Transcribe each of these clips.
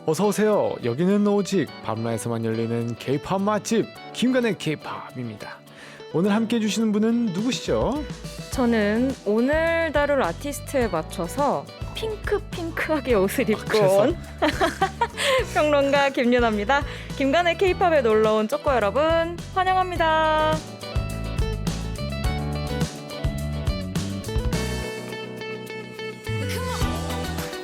어서 오세요. 여기는 오직 밤라에서만 열리는 K-팝 맛집 김간의 K-팝입니다. 오늘 함께 해주시는 분은 누구시죠? 저는 오늘 다룰 아티스트에 맞춰서 핑크하게 옷을 입고 온 평론가 김유나입니다. 김간의 K-팝에 놀러온 쪼꼬 여러분 환영합니다.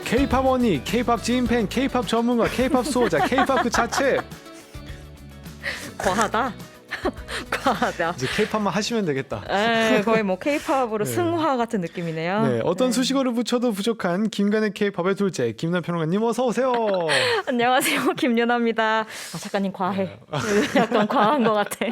K-팝 언니, K-팝 지인팬, K-팝 전문가, K-팝 수호자, K-팝 그 자체. 과하다. 과하다. 이제 K-팝만 하시면 되겠다. 거의 뭐 K-팝으로 네. 승화 같은 느낌이네요. 네, 어떤 수식어를 붙여도 부족한 김간의 K-팝의 둘째 김유나 평론가님 어서 오세요. 안녕하세요. 김유나입니다. 작가님 과해. 약간 과한 것 같아.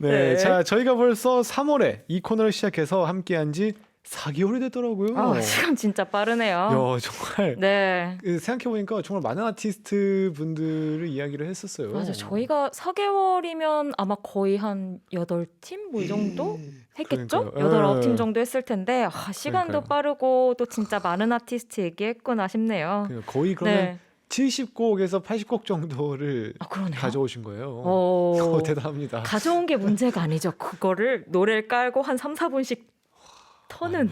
네, 자 저희가 벌써 3월에 이 코너를 시작해서 함께한 지 4개월이 됐더라고요. 시간 진짜 빠르네요. 야, 정말 네. 생각해보니까 정말 많은 아티스트 분들을 이야기를 했었어요. 맞아. 저희가 4개월이면 아마 거의 한 8팀 뭐 이 정도 했겠죠? 그러니까요. 8, 9팀 정도 했을 텐데 시간도 그러니까요. 빠르고 또 진짜 많은 아티스트 얘기했구나 싶네요. 거의 그러면 네. 70곡에서 80곡 정도를 그러네요. 가져오신 거예요. 대단합니다. 가져온 게 문제가 아니죠. 그거를 노래를 깔고 한 3, 4분씩 터는.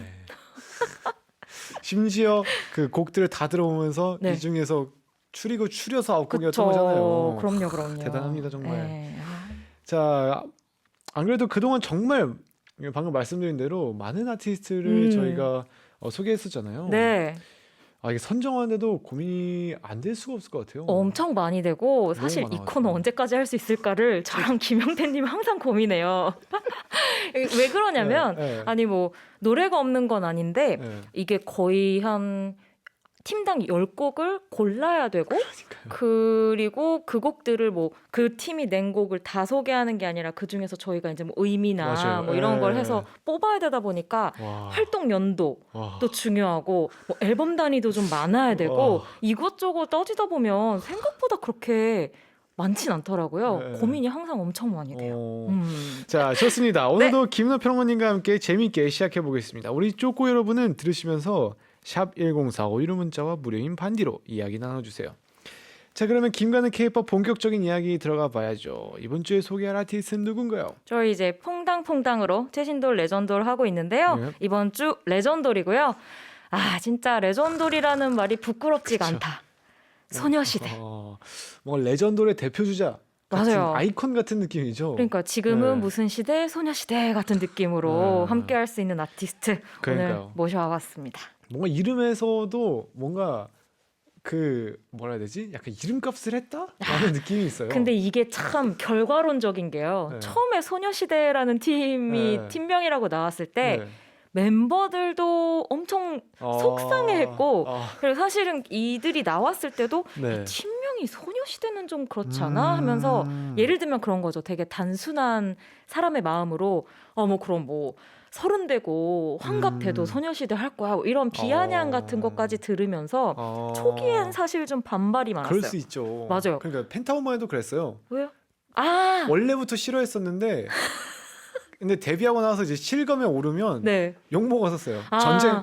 심지어 그 곡들을 다 들어보면서 네. 이 중에서 추려서 9곡이었던 그쵸. 거잖아요. 그럼요. 대단합니다 정말. 네. 자, 안 그래도 그동안 정말 방금 말씀드린 대로 많은 아티스트를 저희가 소개했었잖아요. 네. 이게 선정하는데도 고민이 안 될 수가 없을 것 같아요. 엄청 많이 되고 사실 이 많아가지고. 코너 언제까지 할 수 있을까를 저랑 김영태님 항상 고민해요. 왜 그러냐면 아니 뭐 노래가 없는 건 아닌데 이게 거의 한 팀당 10곡을 골라야 되고 그리고 그 곡들을 뭐 그 팀이 낸 곡을 다 소개하는 게 아니라 그중에서 저희가 이제 뭐 의미나 맞아요. 뭐 이런 걸 해서 뽑아야 되다 보니까 활동 연도도 중요하고 뭐 앨범 단위도 좀 많아야 되고 이것저것 따지다 보면 생각보다 그렇게 많진 않더라고요. 고민이 항상 엄청 많이 돼요. 자, 좋습니다. 오늘도 김은하 평론가님과 함께 재미있게 시작해 보겠습니다. 우리 쪼꼬 여러분은 들으시면서 샵 1045 이름 문자와 무료인 반디로 이야기 나눠주세요. 자, 그러면 김간의 K-팝 본격적인 이야기 들어가 봐야죠. 이번 주에 소개할 아티스트는 누군가요? 저희 이제 퐁당퐁당으로 최신돌 레전돌 하고 있는데요. 네. 이번 주 레전돌이고요. 진짜 레전돌이라는 말이 부끄럽지가 않다. 소녀시대. 뭔가 레전돌의 대표 주자 같은 맞아요. 아이콘 같은 느낌이죠. 그러니까 지금은 네. 무슨 시대, 소녀시대 같은 느낌으로 함께 할 수 있는 아티스트 그러니까요. 오늘 모셔왔습니다. 뭔가 이름에서도 뭔가 그 뭐라 해야 되지? 약간 이름값을 했다라는 느낌이 있어요. 근데 이게 참 결과론적인 게요. 네. 처음에 소녀시대라는 팀이 네. 팀명이라고 나왔을 때 멤버들도 엄청 속상해했고 그리고 사실은 이들이 나왔을 때도 네. 팀명이 소녀시대는 좀 그렇지 않아? 하면서 예를 들면 그런 거죠. 되게 단순한 사람의 마음으로 뭐 그럼 뭐 30 되고 환갑 돼도 소녀시대 할 거야 뭐 이런 비아냥 같은 것까지 들으면서 초기엔 사실 좀 반발이 많았어요. 그럴 수 있죠. 맞아요. 그러니까 펜타곤만 해도 그랬어요. 왜요? 원래부터 싫어했었는데 근데 데뷔하고 나서 이제 실검에 오르면 네. 욕 먹었었어요.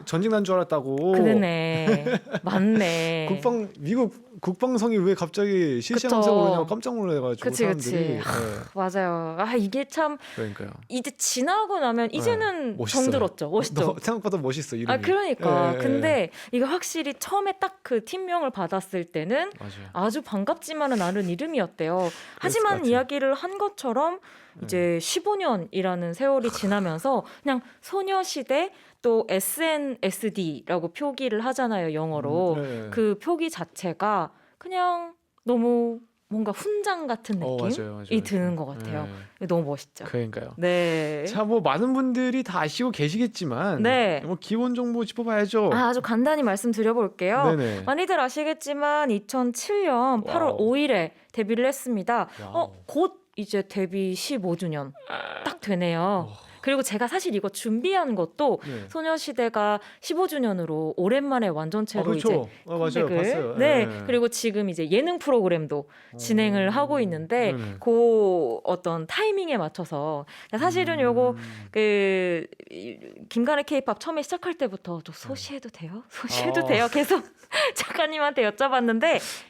전쟁 난 줄 알았다고. 그러네. 맞네. 미국 국방성이 왜 갑자기 실시간으로 오르냐고 깜짝 놀라가지고 그치. 사람들이. 맞아요. 이게 참 그러니까요. 이제 지나고 나면 이제는 멋있어요. 정들었죠. 멋있죠. 생각보다 멋있어 이름이. 그러니까. 근데 이거 확실히 처음에 딱 그 팀명을 받았을 때는 맞아요. 아주 반갑지만은 않은 이름이었대요. 하지만 이야기를 한 것처럼 이제 15년이라는 세월이 지나면서 그냥 소녀시대 또 SNSD.라고 표기를 하잖아요, 영어로. 그 표기 자체가 그냥 너무 뭔가 훈장 같은 느낌이 맞아요. 드는 것 같아요. 너무 멋있죠. 그러니까요. 네. 자, 뭐 많은 분들이 다 아시고 계시겠지만 뭐 기본 정보 짚어봐야죠. 아주 간단히 말씀드려볼게요. 네네. 많이들 아시겠지만 2007년 8월 5일에 데뷔를 했습니다. 곧 이제 데뷔 15주년 딱 되네요. 그리고 제가 사실 이거 준비한 것도 네. 소녀시대가 15주년으로 오랜만에 완전체로 그렇죠. 이제 맞아요. 컴백을 봤어요. 네. 네. 그리고 지금 이제 예능 프로그램도 진행을 하고 있는데 네네. 그 어떤 타이밍에 맞춰서 사실은 요거 그 김간의 K-팝 처음에 시작할 때부터 저 소시해도 돼요? 소시해도 돼요? 계속 작가님한테 여쭤봤는데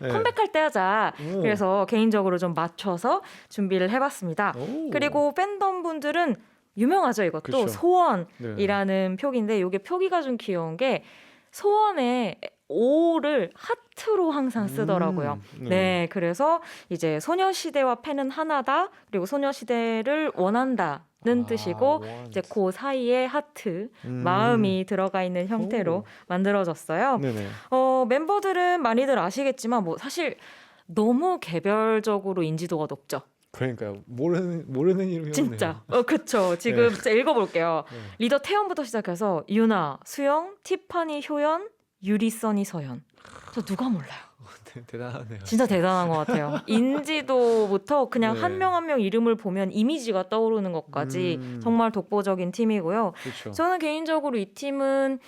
네. 컴백할 때 하자. 오. 그래서 개인적으로 좀 맞춰서 준비를 해봤습니다. 오. 그리고 팬덤 분들은 유명하죠. 이것도 그쵸. 소원이라는 표기인데 이게 표기가 좀 귀여운 게 소원에 O를 하트로 항상 쓰더라고요. 네, 그래서 이제 소녀시대와 팬은 하나다. 그리고 소녀시대를 원한다는 뜻이고 이제 그 사이에 하트, 마음이 들어가 있는 형태로 만들어졌어요. 네네. 멤버들은 많이들 아시겠지만 뭐 사실 너무 개별적으로 인지도가 높죠. 그러니까요. 모르는 이름이 진짜. 그쵸. 지금 네. 제가 읽어볼게요. 네. 리더 태연부터 시작해서 유나, 수영, 티파니, 효연, 유리, 써니, 서연. 저 누가 몰라요. 대단하네요. 진짜 대단한 것 같아요. 인지도부터 그냥 네. 한 명 한 명 이름을 보면 이미지가 떠오르는 것까지 정말 독보적인 팀이고요. 그렇죠. 저는 개인적으로 이 팀은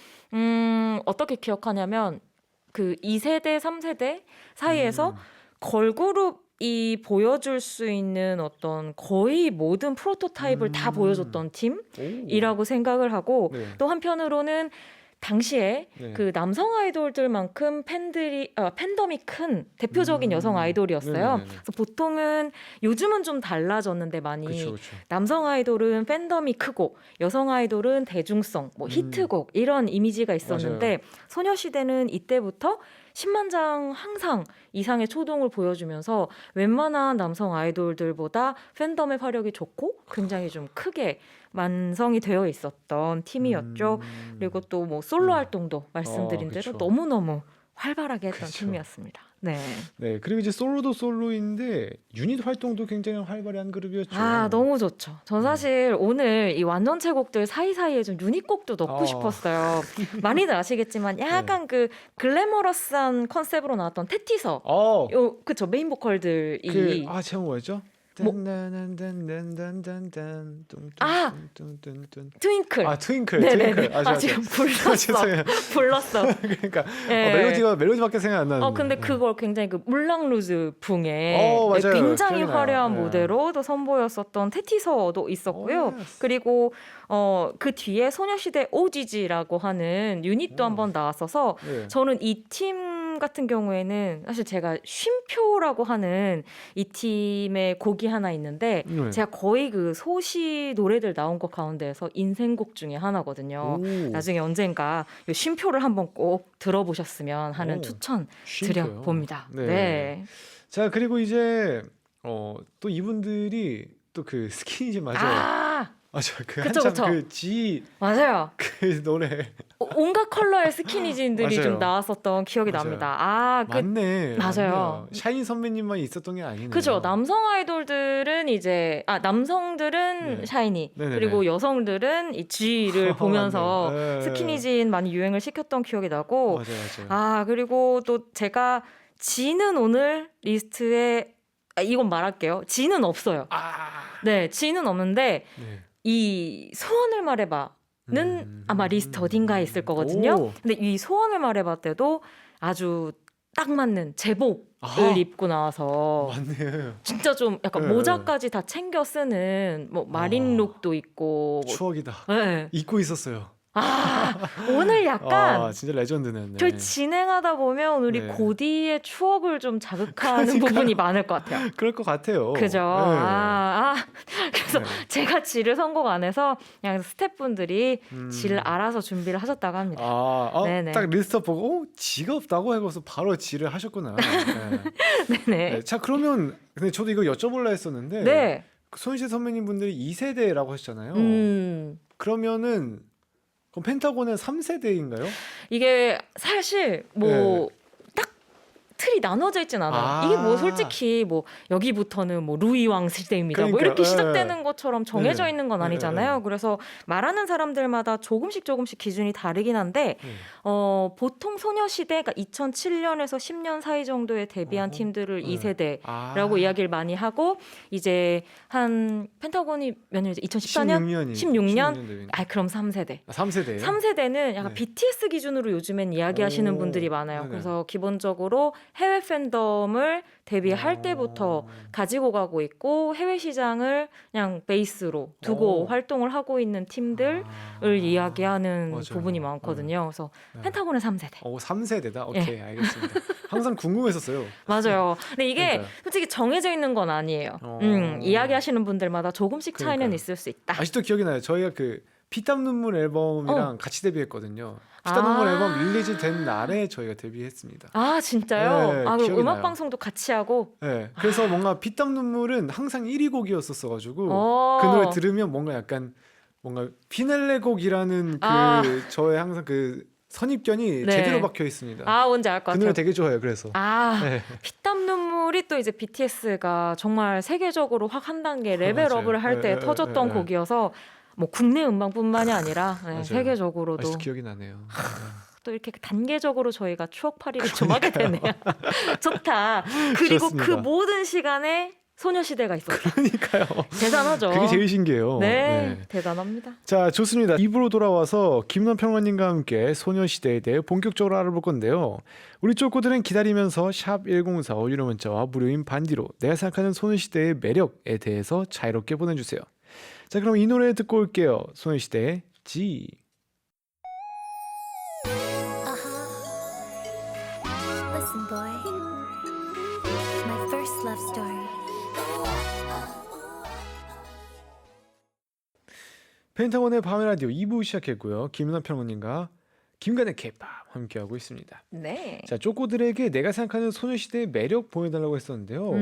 어떻게 기억하냐면 그 2세대, 3세대 사이에서 걸그룹이 보여줄 수 있는 어떤 거의 모든 프로토타입을 다 보여줬던 팀이라고 생각을 하고 네. 또 한편으로는 당시에 네. 그 남성 아이돌들만큼 팬덤이 큰 대표적인 여성 아이돌이었어요. 네네네네. 그래서 보통은 요즘은 좀 달라졌는데 많이 그쵸. 남성 아이돌은 팬덤이 크고 여성 아이돌은 대중성, 뭐 히트곡 이런 이미지가 있었는데 소녀시대는 이때부터 10만 장 항상 이상의 초동을 보여주면서 웬만한 남성 아이돌들보다 팬덤의 화력이 좋고 굉장히 좀 크게 완성이 되어 있었던 팀이었죠. 그리고 또 뭐 솔로 활동도 말씀드린 대로 그쵸. 너무너무 활발하게 했던 그쵸. 팀이었습니다. 네. 네. 그리고 이제 솔로도 솔로인데 유닛 활동도 굉장히 활발한 그룹이었죠. 아, 너무 좋죠. 전 사실 오늘 이 완전체 곡들 사이사이에 좀 유닛곡도 넣고 싶었어요. 많이들 아시겠지만 약간 그 글래머러스한 컨셉으로 나왔던 테티서. 그쵸. 메인 보컬들이. 제목 뭐였죠? 트윙클. 트윙클. 네네네. 트윙클. 지금 불렀어. 그러니까 네. 멜로디밖에 생각 안 나는데. 근데 그걸 굉장히 그 물랑 루즈 붕에 굉장히 화려한 무대로 또 선보였었던 테티서도 있었고요. 그리고 그 뒤에 소녀시대 OGG라고 하는 유닛도 한번 나왔어서 저는 이 팀 같은 경우에는 사실 제가 쉼표라고 하는 이 팀의 곡이 하나 있는데 제가 거의 그 소시 노래들 나온 것 가운데에서 인생곡 중에 하나거든요. 나중에 언젠가 이 쉼표를 한번 꼭 들어보셨으면 하는 추천 드려봅니다. 네. 자, 그리고 이제 또 이분들이 또 그 스키니집 맞아요. 그 한참 그 맞아요. 그 노래 온갖 컬러의 스키니진들이 맞아요. 좀 나왔었던 기억이 납니다. 맞네. 맞아요. 샤인 선배님만 있었던 게 아니네요. 그죠. 남성 아이돌들은 이제 남성들은 샤이니 네네네. 그리고 여성들은 이 G를 보면서 스키니진 많이 유행을 시켰던 기억이 나고 맞아요. 그리고 또 제가 G는 오늘 리스트에 이건 말할게요. G는 없어요. 네, G는 없는데 이 소원을 말해봐는 아마 리스트 어딘가에 있을 거거든요. 근데 이 소원을 말해봐 때도 아주 딱 맞는 제복을 입고 나와서 맞네. 진짜 좀 약간 모자까지 다 챙겨 쓰는 뭐 마린 룩도 있고 추억이다. 네. 잊고 있었어요. 오늘 약간 진짜 레전드네. 저희 진행하다 보면 우리 고디의 추억을 좀 자극하는 부분이 많을 것 같아요. 그럴 것 같아요. 그죠. 그래서 제가 지를 선곡 안 해서 그냥 스태프분들이 지를 알아서 준비를 하셨다고 합니다. 딱 리스트 보고 지가 없다고 해서 바로 지를 하셨구나. 네네. 자, 그러면 근데 저도 이거 여쭤보려 했었는데 소녀시대 선배님 분들이 2세대라고 하셨잖아요. 그러면은 그럼 펜타곤은 3세대인가요? 이게 사실 딱 틀이 나눠져 있진 않아요. 이게 뭐 솔직히 뭐 여기부터는 뭐 루이 왕 시대입니다. 뭐 이렇게 시작되는 것처럼 정해져 있는 건 아니잖아요. 그래서 말하는 사람들마다 조금씩 기준이 다르긴 한데 보통 소녀시대가 2007년에서 10년 사이 정도에 데뷔한 팀들을 2세대라고 이야기를 많이 하고 이제 한 펜타곤이 몇 년이죠? 2014년? 16년? 그럼 3세대. 3세대예요? 3세대는 약간 BTS 기준으로 요즘엔 이야기하시는 분들이 많아요. 그래서 기본적으로 해외 팬덤을 데뷔할 때부터 가지고 가고 있고 해외 시장을 그냥 베이스로 두고 활동을 하고 있는 팀들을 이야기하는 맞아요. 부분이 많거든요. 그래서 펜타곤은 3세대. 3세대다? 오케이, 알겠습니다. 항상 궁금했었어요. 맞아요. 근데 이게 솔직히 정해져 있는 건 아니에요. 이야기하시는 분들마다 조금씩 차이는 있을 수 있다. 아직도 기억이 나요. 저희가 그 피땀 눈물 앨범이랑 같이 데뷔했거든요. 피땀 눈물 앨범 릴리즈 된 날에 저희가 데뷔했습니다. 진짜요? 네, 그럼 음악 방송도 같이 하고? 네. 그래서 뭔가 피땀 눈물은 항상 1위 곡이었었어가지고 그 노래 들으면 뭔가 약간 뭔가 피날레 곡이라는 그 저의 항상 그 선입견이 제대로 박혀 있습니다. 뭔지 알 것 같아요. 그 노래 되게 좋아해요. 그래서 피땀 눈물이 또 이제 BTS가 정말 세계적으로 확 한 단계 레벨업을 할 때 터졌던 곡이어서 뭐 국내 음반뿐만이 아니라 세계적으로도 아직도 기억이 나네요. 또 이렇게 단계적으로 저희가 추억팔이를 좀 하게 되네요. 좋다. 그리고 좋습니다. 그 모든 시간에 소녀시대가 있었다. 그러니까요. 대단하죠. 그게 제일 신기해요. 네, 대단합니다. 자, 좋습니다. 2부로 돌아와서 김남 평론님과 함께 소녀시대에 대해 본격적으로 알아볼 건데요. 우리 쪼꼬들은 기다리면서 샵 1045 유료 문자와 무료인 반디로 내가 생각하는 소녀시대의 매력에 대해서 자유롭게 보내주세요. 자, 그럼 이 노래 듣고 올게요. 소녀시대의 G. Listen, boy. My first love story. 펜타곤의 밤의 라디오 2부 시작했고요. 김남 평론님과 김간의 K-pop 함께하고 있습니다. 네. 자, 쪼꼬들에게 내가 생각하는 소녀시대의 매력 보여달라고 했었는데요.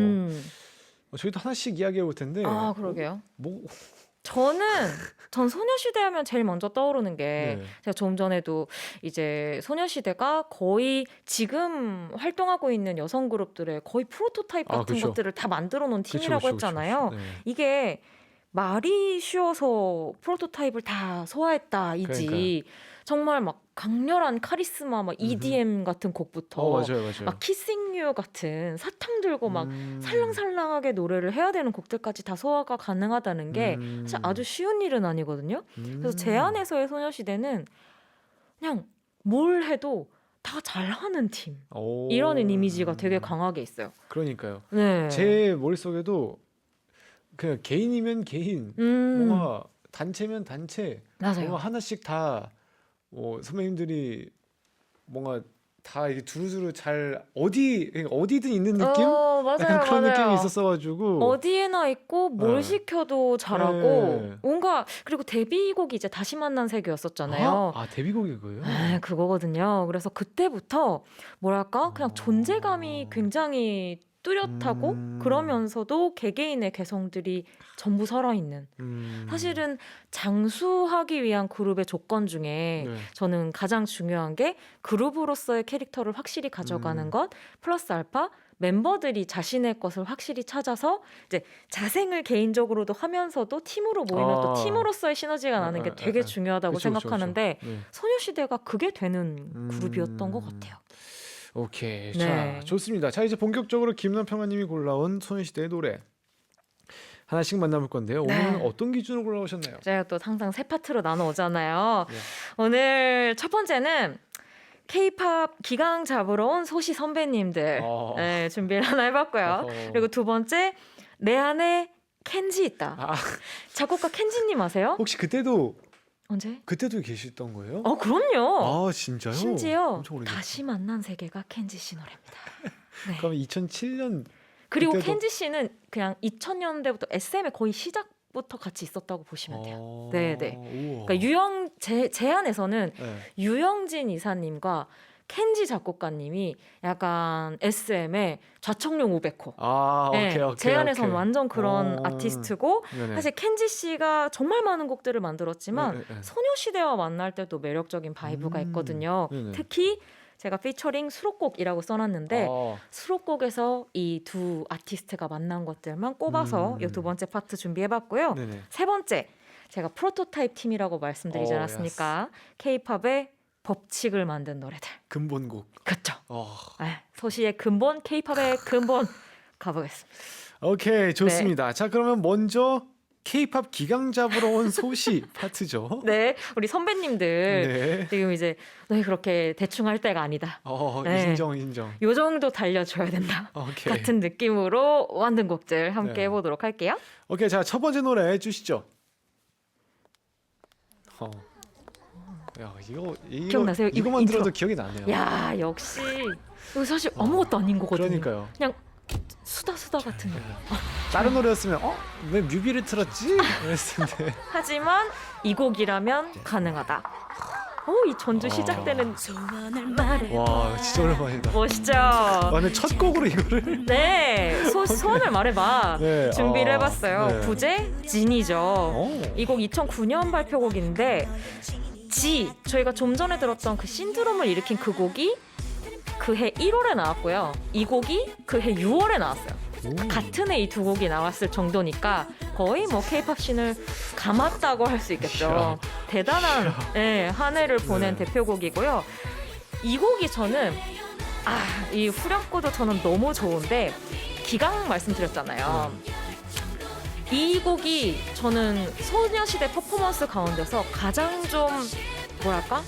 저희도 하나씩 이야기해 볼 텐데. 그러게요. 뭐 전 소녀시대 하면 제일 먼저 떠오르는 게 제가 좀 전에도 이제 소녀시대가 거의 지금 활동하고 있는 여성 그룹들의 거의 프로토타입 같은 것들을 다 만들어 놓은 팀이라고 했잖아요. 이게 말이 쉬워서 프로토타입을 다 소화했다이지 정말 막 강렬한 카리스마 막 EDM 같은 곡부터 맞아요. 막 키싱 유 같은 사탕 들고 막 살랑살랑하게 노래를 해야 되는 곡들까지 다 소화가 가능하다는 게 사실 아주 쉬운 일은 아니거든요. 그래서 제 안에서의 소녀시대는 그냥 뭘 해도 다 잘하는 팀 이라는 이미지가 되게 강하게 있어요. 그러니까요. 네. 제 머릿속에도 그냥 개인이면 개인, 뭔가 단체면 단체, 맞아요. 뭔가 하나씩 다 선배님들이 뭔가 다 이렇게 두루두루 잘 어디든 있는 느낌? 맞아요, 약간 그런 느낌이 있었어가지고 어디에나 있고 뭘 시켜도 잘하고 뭔가 그리고 데뷔곡이 이제 다시 만난 세계였었잖아요. 데뷔곡이 그거예요? 그거거든요. 그래서 그때부터 뭐랄까 그냥 존재감이 굉장히 뚜렷하고 그러면서도 개개인의 개성들이 전부 살아있는 사실은 장수하기 위한 그룹의 조건 중에 저는 가장 중요한 게 그룹으로서의 캐릭터를 확실히 가져가는 것 플러스 알파 멤버들이 자신의 것을 확실히 찾아서 이제 자생을 개인적으로도 하면서도 팀으로 모이면 또 팀으로서의 시너지가 나는 게 되게 중요하다고 생각하는데 소녀시대가 그게 되는 그룹이었던 것 같아요. 오케이. 자, 좋습니다. 자, 이제 본격적으로 김남 평화님이 골라온 소녀시대의 노래 하나씩 만나볼 건데요. 오늘은 어떤 기준으로 골라오셨나요? 제가 또 항상 세 파트로 나눠오잖아요. 오늘 첫 번째는 K-pop 기강 잡으러 온 소시 선배님들 준비를 하나 해봤고요. 그리고 두 번째 내 안에 켄지 있다. 작곡가 켄지님 아세요? 혹시 그때도 언제? 그때도 계셨던 거예요? 그럼요. 진짜요? 심지어 다시 만난 세계가 켄지 씨 노래입니다. 그럼 2007년 그리고 그때도... 켄지 씨는 그냥 2000년대부터 SM의 거의 시작부터 같이 있었다고 보시면 돼요. 네네. 그러니까 제 안에서는 유영진 이사님과 켄지 작곡가님이 약간 SM의 좌청룡 우베코. 제 안에서는 완전 그런 아티스트고 사실 켄지 씨가 정말 많은 곡들을 만들었지만 소녀시대와 만날 때도 매력적인 바이브가 있거든요. 특히 제가 피처링 수록곡이라고 써놨는데 수록곡에서 이 두 아티스트가 만난 것들만 꼽아서 이 두 번째 파트 준비해봤고요. 네네. 세 번째 제가 프로토타입 팀이라고 말씀드리지 않았습니까? K-팝의 법칙을 만든 노래들. 근본곡. 그렇죠. 소시의 근본, K-팝의 근본 가보겠습니다. 오케이, 좋습니다. 자, 그러면 먼저 K-팝 기강 잡으러 온 소시 파트죠. 네, 우리 선배님들 네. 지금 이제 너희 그렇게 대충 할 때가 아니다. 네. 인정. 요 정도 달려줘야 된다. 오케이. 같은 느낌으로 만든 곡들 함께 네. 해보도록 할게요. 오케이, 자, 첫 번째 노래 해주시죠. 야, 기억나세요? 이거만 인트로. 들어도 기억이 나네요. 야, 역시 이거 사실 아무것도 아닌 거거든요. 그러니까요. 그냥 수다 같은 거. 다른 노래였으면 왜 뮤비를 틀었지? 그랬을 텐데. 하지만 이 곡이라면 가능하다. 이 전주 시작되는 와, 진짜 오랜만이다. 멋있죠? 근데 첫 곡으로 이거를. 네, 소원을 말해봐. 네, 준비를 해봤어요. 네. 부제 진이죠. 이 곡 2009년 발표곡인데 저희가 좀 전에 들었던 그 신드롬을 일으킨 그 곡이 그해 1월에 나왔고요. 이 곡이 그해 6월에 나왔어요. 같은 해 이 두 곡이 나왔을 정도니까 거의 뭐 K-팝 씬을 감았다고 할 수 있겠죠. 대단한 한 해를 보낸 대표곡이고요. 이 곡이 저는 이 후렴구도 저는 너무 좋은데 기강 말씀드렸잖아요. 이 곡이 저는 소녀시대 퍼포먼스 가운데서 가장 좀 뭐랄까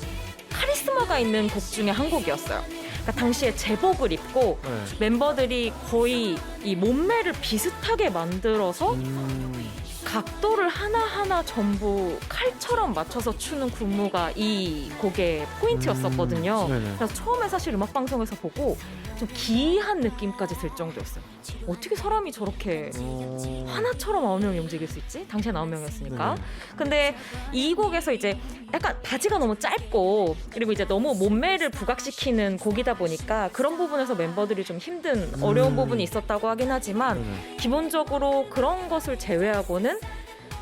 카리스마가 있는 곡 중에 한 곡이었어요. 그러니까 당시에 제복을 입고 멤버들이 거의 이 몸매를 비슷하게 만들어서 각도를 하나하나 전부 칼처럼 맞춰서 추는 군무가 이 곡의 포인트였었거든요. 그래서 처음에 사실 음악방송에서 보고 좀 기이한 느낌까지 들 정도였어요. 어떻게 사람이 저렇게 하나처럼 9명이 움직일 수 있지? 당시에 9명이었으니까. 근데 이 곡에서 이제 약간 바지가 너무 짧고 그리고 이제 너무 몸매를 부각시키는 곡이다 보니까 그런 부분에서 멤버들이 좀 힘든 어려운 부분이 있었다고 하긴 하지만 기본적으로 그런 것을 제외하고는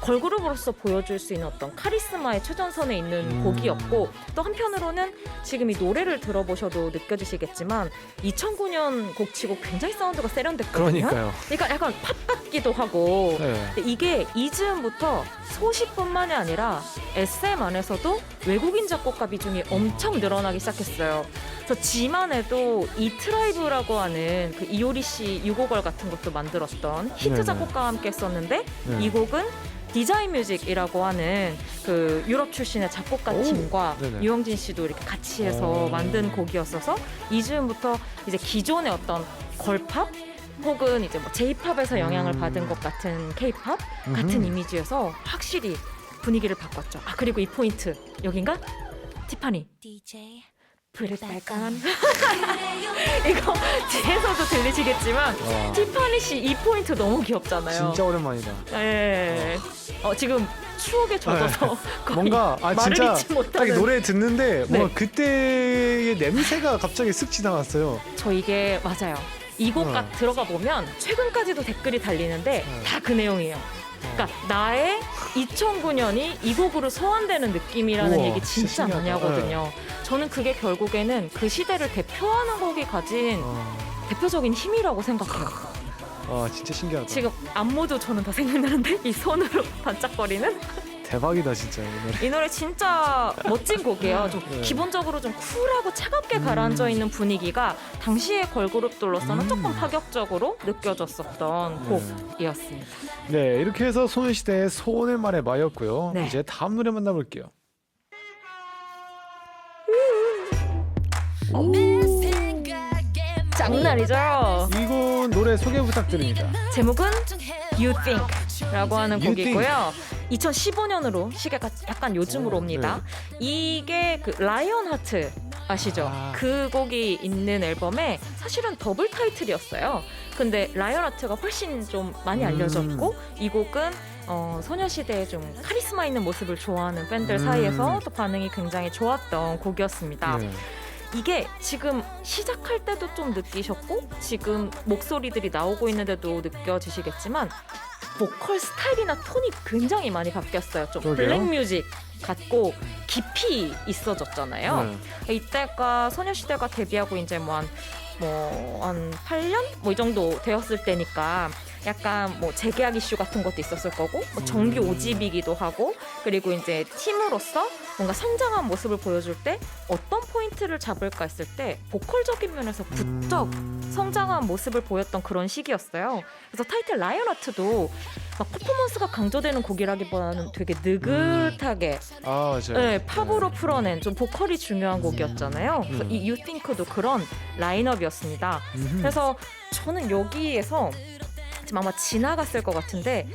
걸그룹으로서 보여줄 수 있는 어떤 카리스마의 최전선에 있는 곡이었고 또 한편으로는 지금 이 노래를 들어보셔도 느껴지시겠지만 2009년 곡치고 굉장히 사운드가 세련됐거든요. 그러니까 약간 팝 같기도 하고 이게 이즈음부터 소시뿐만이 아니라 SM 안에서도 외국인 작곡가 비중이 엄청 늘어나기 시작했어요. 그래서 지만 해도 이 트라이브라고 하는 그 이효리 씨 6호걸 같은 것도 만들었던 히트 작곡가와 함께 했었는데 이 곡은 디자인 뮤직이라고 하는 그 유럽 출신의 작곡가 팀과 유영진 씨도 이렇게 같이 해서 만든 곡이었어서 이즈음부터 이제 기존의 어떤 걸팝 혹은 이제 뭐 J-팝에서 영향을 받은 것 같은 K-팝 같은 이미지여서 확실히 분위기를 바꿨죠. 그리고 이 포인트 여긴가? 티파니. DJ 브릿발간 이거 뒤에서도 들리시겠지만 티파니 씨 이 포인트 너무 귀엽잖아요. 진짜 오랜만이다. 네. 지금 추억에 젖어서 뭔가 말을 진짜 잊지 못하는. 딱 노래 듣는데 뭔가 그때의 냄새가 갑자기 쓱 지나갔어요. 저 이게 맞아요. 이 곡 들어가 보면 최근까지도 댓글이 달리는데 다 그 내용이에요. 그러니까 나의 2009년이 이 곡으로 소환되는 느낌이라는 얘기 진짜 많이 하거든요. 저는 그게 결국에는 그 시대를 대표하는 곡이 가진 대표적인 힘이라고 생각해요. 진짜 신기하다. 지금 안무도 저는 다 생각나는데 이 손으로 반짝거리는 대박이다 진짜 이 노래. 이 노래 진짜 멋진 곡이에요. 좀 기본적으로 좀 쿨하고 차갑게 가라앉아 있는 분위기가 당시의 걸그룹들로서는 조금 파격적으로 느껴졌었던 곡이었습니다. 네, 이렇게 해서 소녀시대의 소원을 말해봐였고요. 이제 다음 노래 만나볼게요. 장난이죠? 이거 노래 소개 부탁드립니다. 제목은 You Think라고 하는 곡이고요. 2015년으로 시계가 약간 요즘으로 옵니다. 이게 그 라이언 하트 아시죠? 그 곡이 있는 앨범에 사실은 더블 타이틀이었어요. 근데 라이언 하트가 훨씬 좀 많이 알려졌고 이 곡은 소녀시대의 좀 카리스마 있는 모습을 좋아하는 팬들 사이에서 또 반응이 굉장히 좋았던 곡이었습니다. 이게 지금 시작할 때도 좀 느끼셨고 지금 목소리들이 나오고 있는데도 느껴지시겠지만 보컬 스타일이나 톤이 굉장히 많이 바뀌었어요. 좀 그러게요. 블랙 뮤직 같고 깊이 있어졌잖아요. 네. 이때가 소녀시대가 데뷔하고 이제 한 8년 뭐 이 정도 되었을 때니까 약간 뭐 재계약 이슈 같은 것도 있었을 거고 뭐 정규 5집이기도 하고 그리고 이제 팀으로서 뭔가 성장한 모습을 보여줄 때 어떤 포인트를 잡을까 했을 때 보컬적인 면에서 부쩍 성장한 모습을 보였던 그런 시기였어요. 그래서 타이틀 라이언하트도 막 퍼포먼스가 강조되는 곡이라기보다는 되게 느긋하게 아 맞아요. 네, 팝으로 풀어낸 좀 보컬이 중요한 곡이었잖아요. 그래서 이 You Think도 그런 라인업이었습니다. 그래서 저는 여기에서 지금 아마 지나갔을 것 같은데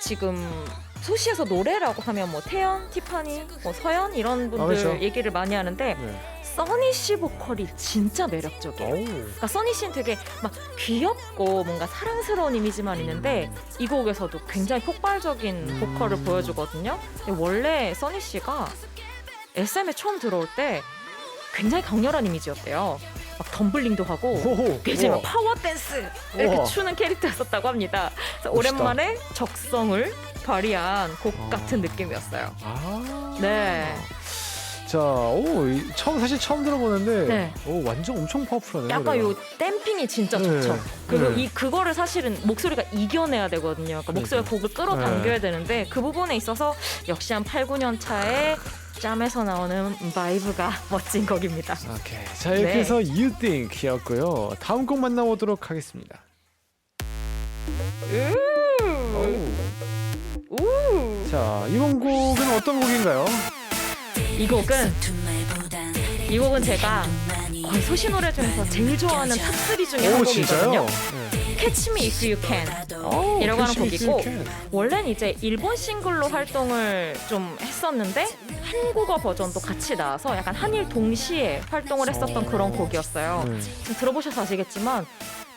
지금 소시에서 노래라고 하면 뭐 태연, 티파니, 뭐 서연 이런 분들 그렇죠. 얘기를 많이 하는데 네. 써니 씨 보컬이 진짜 매력적이에요. 오우. 그러니까 써니 씨는 되게 막 귀엽고 뭔가 사랑스러운 이미지만 있는데 이 곡에서도 굉장히 폭발적인 보컬을 보여주거든요. 근데 원래 써니 씨가 SM에 처음 들어올 때 굉장히 강렬한 이미지였대요. 막 덤블링도 하고 호호. 굉장히 우와. 막 파워 댄스 이렇게 우와. 추는 캐릭터였었다고 합니다. 그래서 멋있다. 오랜만에 적성을 발휘한 곡 같은 느낌이었어요. 아. 네. 자, 사실 처음 들어보는데, 네. 완전 엄청 파워풀하네요. 약간 노래가. 요 댐핑이 진짜 네. 좋죠. 그리고 네. 그거를 사실은 목소리가 이겨내야 되거든요. 그러니까 목소리가 곡을 끌어당겨야 되는데 그 부분에 있어서 역시 한 8, 9년 차에 짬에서 나오는 바이브가 멋진 곡입니다. 오케이. 자, 이렇게 네. 해서 You Think이었고요. 다음 곡 만나보도록 하겠습니다. 우. 자, 이번 곡은 어떤 곡인가요? 이 곡은 제가 거의 소시 노래 중에서 제일 좋아하는 탑3 중에 한 곡이거든요. 네. Catch Me If You Can 이라고 하는 곡이고 원래는 이제 일본 싱글로 활동을 좀 했었는데 한국어 버전도 같이 나와서 약간 한일 동시에 활동을 했었던 그런 곡이었어요. 네. 지금 들어보셔서 아시겠지만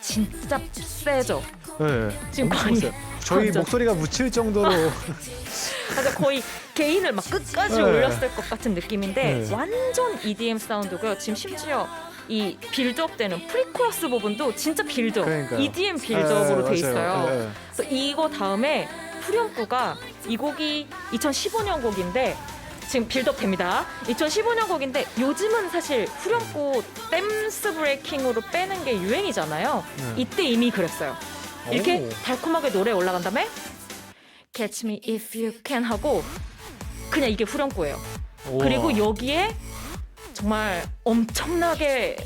진짜 세죠. 네. 지금 엄청 거의 세요. 저희 완전. 목소리가 묻힐 정도로 그래서 거의 개인을 막 끝까지 네. 올렸을 것 같은 느낌인데 네. 완전 EDM 사운드고요. 지금 심지어 이 빌드업 되는 프리코러스 부분도 진짜 빌드업, 그러니까요. EDM 빌드업으로 돼 맞아요. 있어요. 네. 그래서 이거 다음에 후렴구가 이 곡이 2015년 곡인데 지금 빌드업 됩니다. 2015년 곡인데 요즘은 사실 후렴구 댄스 브레이킹으로 빼는 게 유행이잖아요. 네. 이때 이미 그랬어요. 이렇게 오. 달콤하게 노래 올라간 다음에 Catch Me If You Can 하고 그냥 이게 후렴구예요. 우와. 그리고 여기에 정말 엄청나게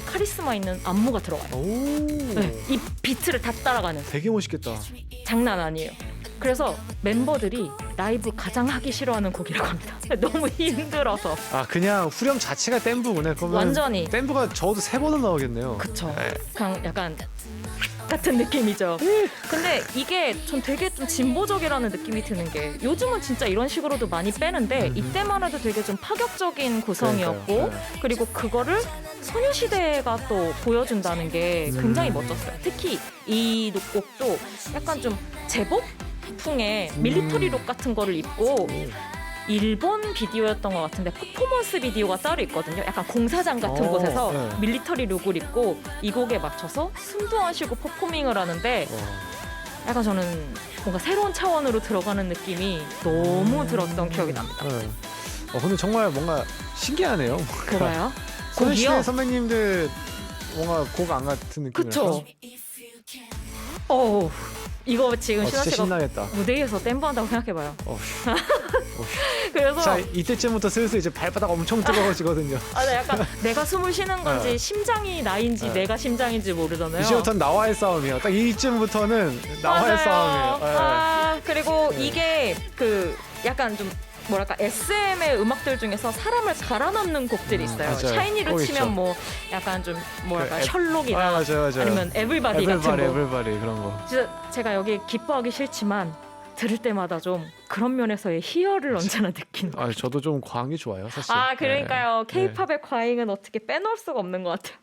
카리스마 있는 안무가 들어가요. 오. 네, 이 비트를 다 따라가는 되게 멋있겠다. 장난 아니에요. 그래서 멤버들이 라이브 가장 하기 싫어하는 곡이라고 합니다. 너무 힘들어서. 아, 그냥 후렴 자체가 댐브구나. 그러면 완전히. 댐브가 적어도 3번은 나오겠네요. 그쵸. 그냥 약간 같은 느낌이죠. 근데 이게 전 되게 좀 진보적이라는 느낌이 드는 게 요즘은 진짜 이런 식으로도 많이 빼는데 이때만 해도 되게 좀 파격적인 구성이었고 그러니까요. 네. 그리고 그거를 소녀시대가 또 보여준다는 게 굉장히 멋졌어요. 특히 이 곡도 약간 좀 제복풍의 밀리터리 룩 같은 거를 입고 일본 비디오였던 것 같은데 퍼포먼스 비디오가 따로 있거든요. 약간 공사장 같은 곳에서 네. 밀리터리 룩을 입고 이 곡에 맞춰서 숨도 안 쉬고 퍼포밍을 하는데 약간 저는 뭔가 새로운 차원으로 들어가는 느낌이 너무 들었던 기억이 납니다. 네. 근데 정말 뭔가 신기하네요. 그거요? 소녀시대 곡이요? 선배님들 뭔가 곡 안 같은 느낌이라서. 그쵸? 어우, 이거 지금 진짜 신화 씨가 신나겠다. 무대에서 댐브한다고 생각해봐요. 어휴. 그래서 자, 이때쯤부터 슬슬 이제 발바닥 엄청 뜨거워지거든요. 나 약간 내가 숨을 쉬는 건지 네. 심장이 나인지 네. 내가 심장인지 모르잖아요. 이제부터는 나와의 싸움이에요. 딱 이쯤부터는 나와의 맞아요. 싸움이에요. 네. 그리고 네. 이게 그 약간 좀 뭐랄까 SM의 음악들 중에서 사람을 갈아넣는 곡들이 있어요. 맞아요. 샤이니로 꼭 치면 있죠. 뭐 약간 좀 뭐랄까 그 셜록이나 맞아요. 아니면 에블바디 같은 거. 에블바디 그런 거. 진짜 제가 여기 기뻐하기 싫지만 들을 때마다 좀 그런 면에서의 희열을 언제나 느끼는 것 같아요. 저도 좀 과한 게 좋아요, 사실. 그러니까요. 네. K-팝의 과잉은 어떻게 빼놓을 수가 없는 것 같아요.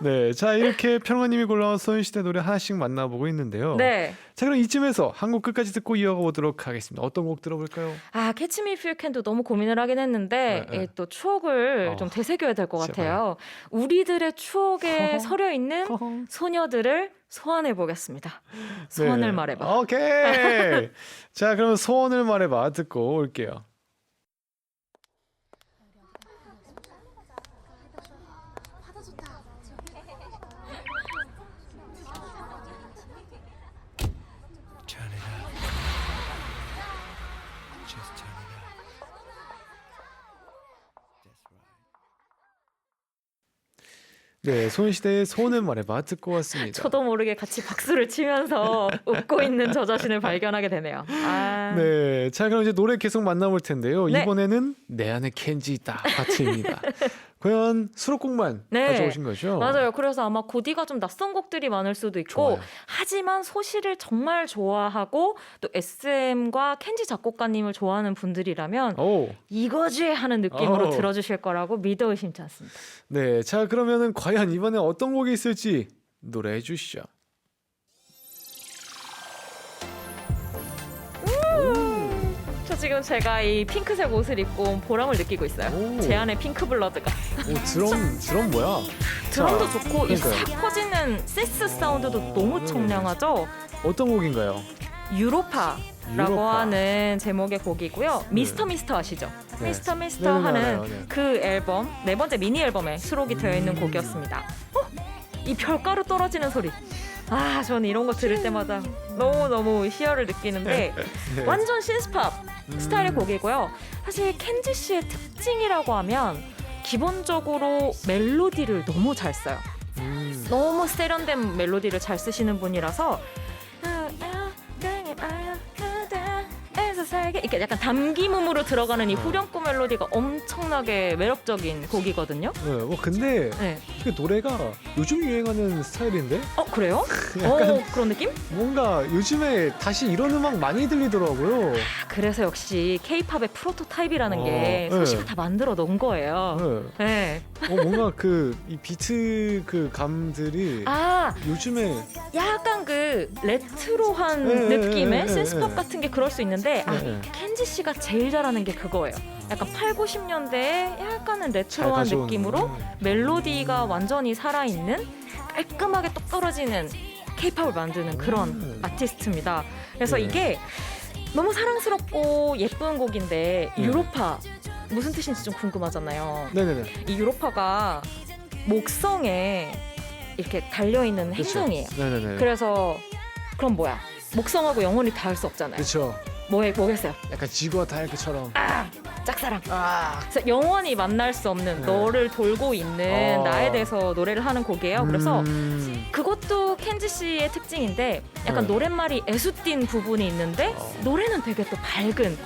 네, 자 이렇게 평론님이 골라온 소녀시대 노래 하나씩 만나보고 있는데요. 네. 자 그럼 이쯤에서 한 곡 끝까지 듣고 이어가 보도록 하겠습니다. 어떤 곡 들어볼까요? Catch Me If You Can도 너무 고민을 하긴 했는데 네. 또 추억을 좀 되새겨야 될 것 제발. 같아요. 우리들의 추억에 허허. 서려 있는 허허. 소녀들을 소환해 보겠습니다. 소원을 말해봐. 오케이. 자, 그럼 소원을 말해봐 듣고 올게요. Turn it up. Just turn it up. That's right. 네, 소녀시대의 소원을 말해봐 듣고 왔습니다. 저도 모르게 같이 박수를 치면서 웃고 있는 저 자신을 발견하게 되네요. 아. 네, 자 그럼 이제 노래 계속 만나볼 텐데요. 네. 이번에는 내 안에 켄지 있다 파트입니다. 과연 수록곡만 네. 가져오신 거죠? 맞아요. 그래서 아마 고디가 좀 낯선 곡들이 많을 수도 있고 좋아요. 하지만 소시를 정말 좋아하고 또 SM과 켄지 작곡가님을 좋아하는 분들이라면 오, 이거지 하는 느낌으로 오. 들어주실 거라고 믿어 의심치 않습니다. 네, 자 그러면은 과연 이번에 어떤 곡이 있을지 노래해 주시죠. 저 지금 제가 이 핑크색 옷을 입고 온 보람을 느끼고 있어요. 오. 제 안에 핑크 블러드가. 오, 드럼 뭐야? 드럼도 자, 좋고 이 그러니까요. 싹 퍼지는 세스 사운드도 너무 청량하죠. 어떤 곡인가요? 유로파라고 유로파. 하는 제목의 곡이고요. 미스터 미스터 아시죠? 네. 미스터 미스터 네네네, 하는 알아요, 네. 그 앨범 네 번째 미니 앨범에 수록이 되어 있는 곡이었습니다. 이 별가루 떨어지는 소리. 아, 저는 이런 거 들을 때마다 너무 희열을 느끼는데 네. 완전 신스팝 스타일의 곡이고요. 사실 켄지 씨의 특징이라고 하면 기본적으로 멜로디를 너무 잘 써요. 너무 세련된 멜로디를 잘 쓰시는 분이라서 이렇게 약간 담김음으로 들어가는 이 후렴구 멜로디가 엄청나게 매력적인 곡이거든요. 네, 근데 네. 그 노래가 요즘 유행하는 스타일인데 그래요? 약간 그런 느낌? 뭔가 요즘에 다시 이런 음악 많이 들리더라고요. 그래서 역시 K-팝의 프로토타입이라는 게 네. 소시가 다 만들어 놓은 거예요. 네. 네. 뭔가 이 비트 그 감들이 아, 요즘에 약간 그 레트로한 네, 느낌의 네, 신스팝 네. 같은 게 그럴 수 있는데 네. 켄지 씨가 제일 잘하는 게 그거예요. 약간 8, 90년대에 약간은 레트로한 가져오는. 느낌으로 멜로디가 완전히 살아있는 깔끔하게 똑 떨어지는 K-팝을 만드는 그런 아티스트입니다. 그래서 네. 이게 너무 사랑스럽고 예쁜 곡인데 네. 유로파 무슨 뜻인지 좀 궁금하잖아요. 네네네. 이 유로파가 목성에 이렇게 달려있는 그쵸. 행성이에요. 네네네. 그래서 그럼 뭐야? 목성하고 영원히 닿을 수 없잖아요. 그렇죠. 뭐겠어요? 약간 지구와 달그처럼. 짝사랑. 아. 그래서 영원히 만날 수 없는 네. 너를 돌고 있는 어. 나에 대해서 노래를 하는 곡이에요. 그래서 음. 그것도 켄지 씨의 특징인데 약간 네. 노랫말이 애수띤 부분이 있는데 노래는 되게 또 밝은.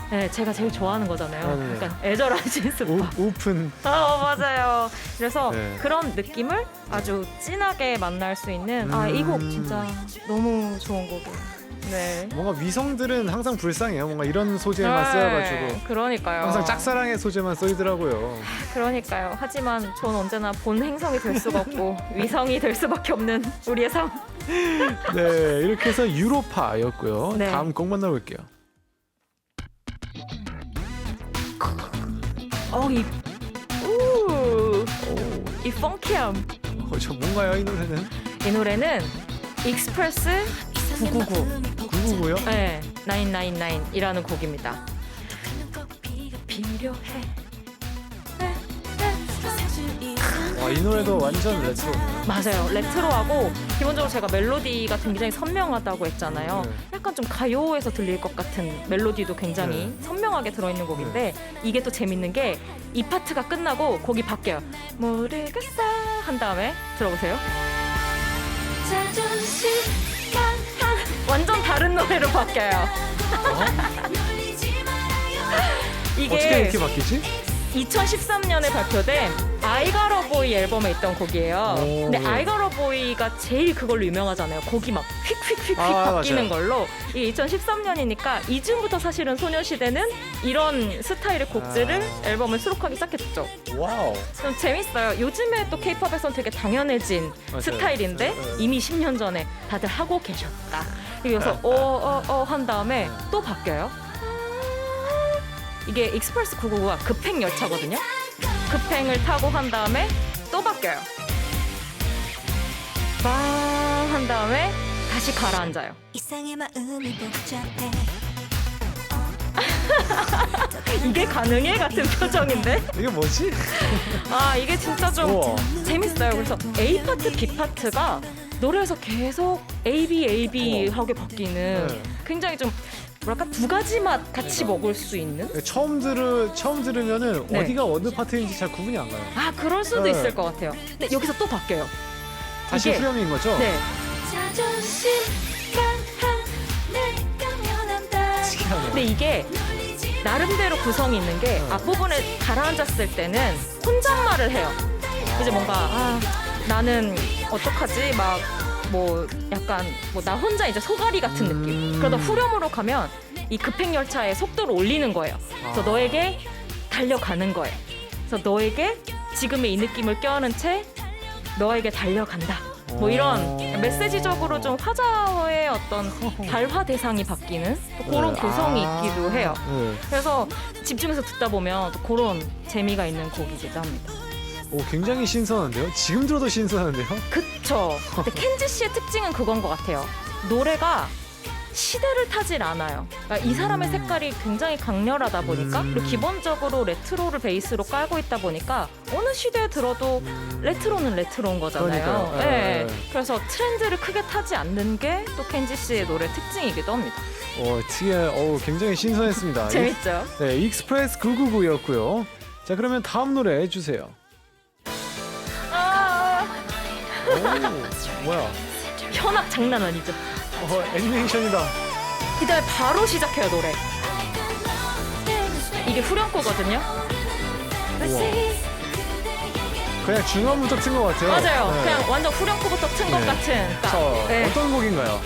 네, 제가 제일 좋아하는 거잖아요. 네. 약간 애절한 신스팝. 오픈. 맞아요. 그래서 네. 그런 느낌을 아주 진하게 만날 수 있는 이 곡 진짜 너무 좋은 곡이에요. 네. 뭔가 위성들은 항상 불쌍해요. 뭔가 이런 소재만 쓰여가지고 그러니까요. 항상 짝사랑의 소재만 쓰이더라고요. 그러니까요. 하지만 전 언제나 본 행성이 될 수가 없고 위성이 될 수밖에 없는 우리의 삶. 네, 이렇게 해서 유로파였고요. 네. 다음 곡 만나볼게요. 이 펑키함. 저 뭔가요 이 노래는? 이 노래는 익스프레스 999. 999요? 네, 999이라는 곡입니다. 필요해. 와, 이 노래도 완전 레트로. 맞아요. 레트로하고 기본적으로 제가 멜로디가 굉장히 선명하다고 했잖아요. 네. 약간 좀 가요에서 들릴 것 같은 멜로디도 굉장히 선명하게 들어있는 곡인데 이게 또 재밌는 게 이 파트가 끝나고 곡이 바뀌어요. 모르겠어 한 다음에 들어보세요. 완전 다른 노래로 바뀌어요. 이게 어떻게 이렇게 바뀌지? 2013년에 발표된 아이가러보이 앨범에 있던 곡이에요. 오, 근데 네. 아이가러보이가 제일 그걸로 유명하잖아요. 곡이 막 휙휙휙휙 바뀌는 맞아요. 걸로. 이 2013년이니까 이쯤부터 사실은 소녀시대는 이런 스타일의 곡들을 앨범에 수록하기 시작했죠. 와우. 좀 재밌어요. 요즘에 또 K-팝에선 되게 당연해진 맞아요. 스타일인데 네. 이미 10년 전에 다들 하고 계셨다. 그래서 한 다음에 또 바뀌어요. 이게 익스프레스 999가 급행 열차거든요. 급행을 타고 한 다음에 또 바뀌어요. 한 다음에 다시 가라앉아요. 이상의 마음이 복잡해. 이게 가능해? 같은 표정인데? 이게 뭐지? 아, 이게 진짜 좀 우와. 재밌어요. 그래서 A 파트, B 파트가 노래에서 계속 A, B, A, B 하게 바뀌는 네. 굉장히 좀 뭐랄까 두 가지 맛 같이 먹을 수 있는? 처음 들으면은 네. 어디가 어느 파트인지 잘 구분이 안 가요. 아, 그럴 수도 네. 있을 것 같아요. 근데 여기서 또 바뀌어요. 다시 이게- 후렴인 거죠? 네. 자존심 강한 내가 면한다. 특이하네. 근데 이게 나름대로 구성이 있는 게 앞부분에 가라앉았을 때는 혼잣말을 해요. 이제 뭔가 나는 어떡하지? 막 뭐 약간 뭐 나 혼자 이제 소가리 같은 느낌. 그러다 후렴으로 가면 이 급행 열차의 속도를 올리는 거예요. 그래서 너에게 달려가는 거예요. 그래서 너에게 지금의 이 느낌을 껴안은 채 너에게 달려간다. 뭐 이런 메시지적으로 좀 화자의 어떤 발화 대상이 바뀌는 또 그런 네. 구성이 있기도 해요. 네. 그래서 집중해서 듣다 보면 또 그런 재미가 있는 곡이기도 합니다. 오, 굉장히 신선한데요? 지금 들어도 신선한데요? 그쵸. 근데 켄지 씨의 특징은 그건 것 같아요. 노래가 시대를 타질 않아요. 그러니까 이 사람의 색깔이 굉장히 강렬하다 보니까 그리고 기본적으로 레트로를 베이스로 깔고 있다 보니까 어느 시대에 들어도 레트로는 레트로인 거잖아요. 그러니까요. 네. 네. 그래서 트렌드를 크게 타지 않는 게 또 켄지 씨의 노래 특징이기도 합니다. 굉장히 신선했습니다. 재밌죠? 네, 익스프레스 999였고요. 자, 그러면 다음 노래 해주세요. 오, 뭐야? 현악 장난 아니죠? 애니메이션이다. 그다음에 바로 시작해요 노래. 이게 후렴구거든요. 우와. 그냥 중간부터 튼 것 같아요. 맞아요. 네. 그냥 완전 후렴구부터 튼 것 네. 같은. 자, 네. 어떤 곡인가요?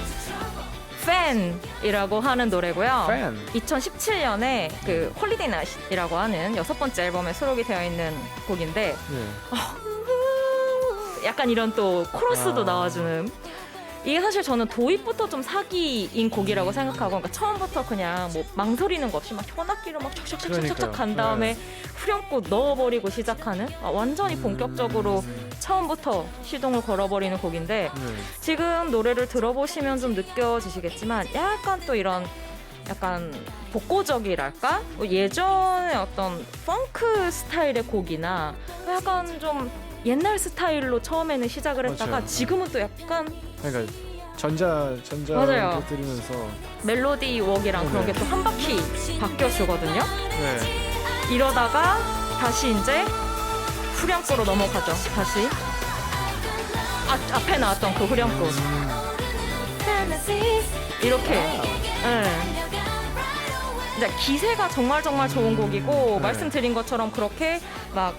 팬이라고 하는 노래고요. 팬. 2017년에 그 홀리데이 낫이라고 하는 6번째 앨범에 수록이 되어 있는 곡인데 네. 약간 이런 또 코러스도 아. 나와주는. 이게 사실 저는 도입부터 좀 사기인 곡이라고 생각하고, 그러니까 처음부터 그냥 뭐 망설이는 거 없이 막 현악기로 막 척척척척척 그러니까요. 간 다음에 후렴구 넣어버리고 시작하는 완전히 본격적으로 처음부터 시동을 걸어버리는 곡인데 네. 지금 노래를 들어보시면 좀 느껴지시겠지만 약간 또 이런 약간 복고적이랄까? 뭐 예전의 어떤 펑크 스타일의 곡이나 약간 좀 옛날 스타일로 처음에는 시작을 했다가 맞아요. 지금은 또 약간 그러니까 전자 맞아요. 들으면서 멜로디 웍이랑 그런 게 또 한 바퀴 바뀌어주거든요. 네. 이러다가 다시 이제 후렴구로 넘어가죠. 다시 앞에 나왔던 그 후렴구 이렇게. 네. 이제 기세가 정말 좋은 곡이고 네. 말씀드린 것처럼 그렇게 막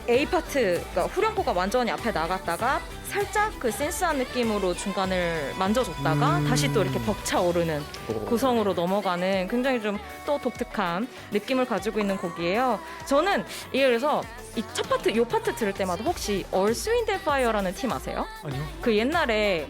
A 파트, 그러니까 후렴구가 완전히 앞에 나갔다가 살짝 그 센스한 느낌으로 중간을 만져줬다가 다시 또 이렇게 벅차오르는 구성으로 넘어가는 굉장히 좀 또 독특한 느낌을 가지고 있는 곡이에요. 저는 이게 그래서 이 첫 파트, 요 파트 들을 때마다 혹시 Earth, Wind and Fire라는 팀 아세요? 아니요. 그 옛날에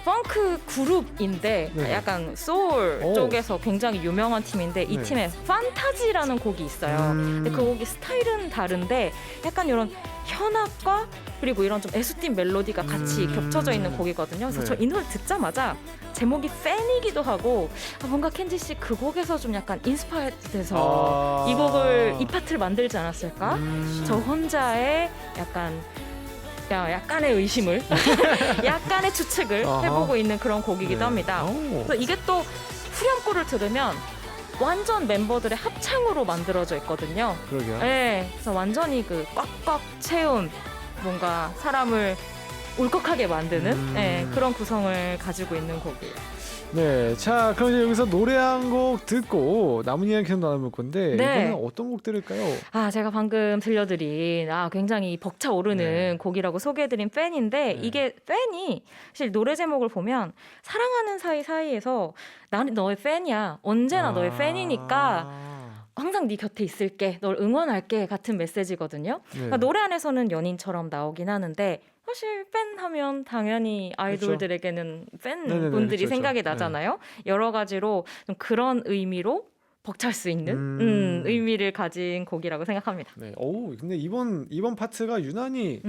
펑크 그룹인데 네. 약간 소울 오. 쪽에서 굉장히 유명한 팀인데 이 네. 팀에 판타지라는 곡이 있어요. 근데 그 곡이 스타일은 다른데 약간 이런 현악과 그리고 이런 좀 애수띤 멜로디가 같이 겹쳐져 있는 곡이거든요. 그래서 네. 저 이 노래 듣자마자 제목이 팬이기도 하고 뭔가 켄지 씨 그 곡에서 좀 약간 인스파이어드 돼서 이 곡을 이 파트를 만들지 않았을까? 저 혼자의 약간의 의심을 약간의 추측을 아하. 해보고 있는 그런 곡이기도 네. 합니다. 오. 그래서 이게 또 후렴구를 들으면 완전 멤버들의 합창으로 만들어져 있거든요. 그러게요. 네, 그래서 완전히 그 꽉꽉 채운 뭔가 사람을 울컥하게 만드는 네, 그런 구성을 가지고 있는 곡이에요. 네, 자, 그럼 이제 여기서 노래 한 곡 듣고 남은 이야기 계속 나눠볼 건데 네. 이번엔 어떤 곡 들을까요? 제가 방금 들려드린 굉장히 벅차오르는 네. 곡이라고 소개해드린 팬인데 네. 이게 팬이 사실 노래 제목을 보면 사랑하는 사이에서 나는 너의 팬이야. 언제나 너의 팬이니까 항상 네 곁에 있을게. 널 응원할게. 같은 메시지거든요. 네. 그러니까 노래 안에서는 연인처럼 나오긴 하는데 사실 팬 하면 당연히 아이돌들에게는 네네네, 팬분들이 그렇죠, 생각이 그렇죠. 나잖아요. 여러 가지로 좀 그런 의미로 벅찰 수 있는 의미를 가진 곡이라고 생각합니다. 네. 오, 근데 이번 파트가 유난히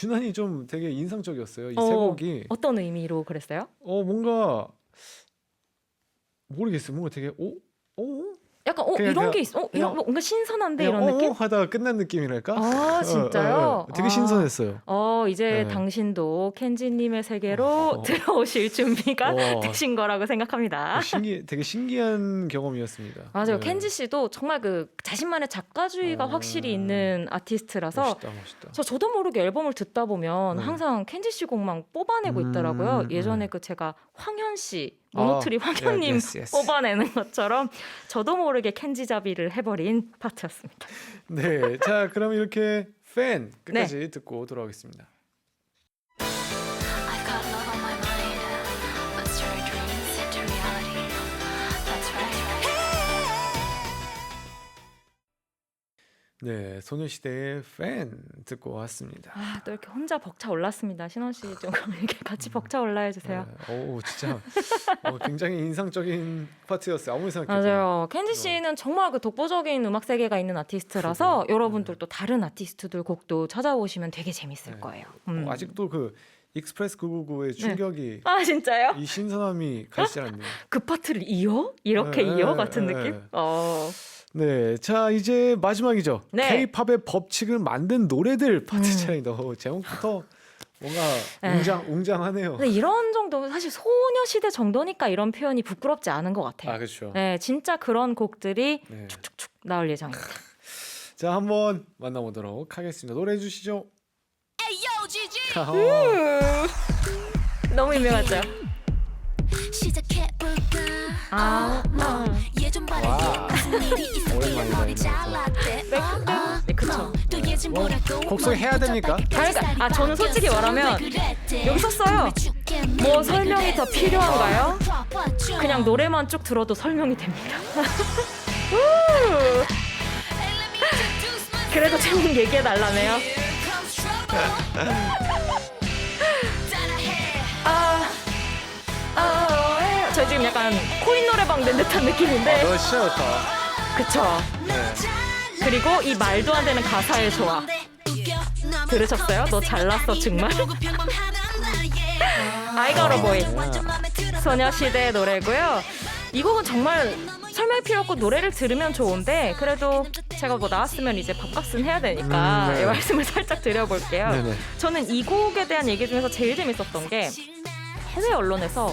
유난히 좀 되게 인상적이었어요. 이 세 곡이. 어떤 의미로 그랬어요? 뭔가 모르겠어요. 뭔가 되게 약간 그냥 이런 게 있어. 이런 뭔가 신선한데 이런 느낌? 하다가 끝난 느낌이랄까? 아 진짜요? 되게 신선했어요. 이제 네. 당신도 켄지님의 세계로 들어오실 준비가 되신 거라고 생각합니다. 되게 신기한 경험이었습니다. 맞아요. 네. 켄지 씨도 정말 그 자신만의 작가주의가 확실히 있는 아티스트라서 멋있다. 저도 모르게 앨범을 듣다 보면 네. 항상 켄지 씨 곡만 뽑아내고 있더라고요. 예전에 그 제가 황현 씨, 모노트리 황현님 뽑아내는 것처럼 저도 모르게 켄지잡이를 해버린 파트였습니다. 네, 자 그럼 이렇게 팬 끝까지 듣고 돌아오겠습니다. I've got love on my mind. Let's turn our dreams into reality. That's right. 네, 소녀시대의 팬 듣고 왔습니다. 또 이렇게 혼자 벅차 올랐습니다. 신원 씨 좀 이렇게 같이 벅차 올라해 주세요. 네, 진짜 굉장히 인상적인 파트였어요. 아무리 생각해도. 맞아요. 켄지 씨는 정말 그 독보적인 음악 세계가 있는 아티스트라서 여러분들도 다른 아티스트들 곡도 찾아보시면 되게 재밌을 거예요. 아직도 그 익스프레스 999의 충격이 아 진짜요? 이 신선함이 가시지 않네요. 그 파트를 이어? 이렇게 이어? 같은 느낌? 네, 자 이제 마지막이죠. 네. K-팝의 법칙을 만든 노래들 파트 차이도 제목부터 뭔가 웅장하네요. 근데 이런 정도 사실 소녀시대 정도니까 이런 표현이 부끄럽지 않은 것 같아요. 그렇죠. 네, 진짜 그런 곡들이 네. 축축축 나올 예정입니다. 자 한번 만나보도록 하겠습니다. 노래해 주시죠. Ayo, GG. 너무 유명하죠? 시작해볼까? 예좀 봐라. 무슨 일이 있었길래 머리 잘랐대. 네, 그쵸. 또 예진 뭐라고 곡소개 해야 됩니까? 그러니까 저는 솔직히 말하면 여기 썼어요. 뭐 설명이 더 필요한가요? 그냥 노래만 쭉 들어도 설명이 됩니다. 그래도 제목 얘기해달라네요. 저 지금 약간 코인 노래방 된 듯한 느낌인데. 너 진짜 좋다. 그쵸. 그리고 이 말도 안 되는 가사의 조화. 들으셨어요? 너 잘났어 정말? 아이가로 보이. 소녀시대 노래고요. 이 곡은 정말 설명이 필요 없고 노래를 들으면 좋은데 그래도 제가 뭐 나왔으면 이제 밥값은 해야 되니까 이 말씀을 살짝 드려볼게요. 네네. 저는 이 곡에 대한 얘기 중에서 제일 재밌었던 게 해외 언론에서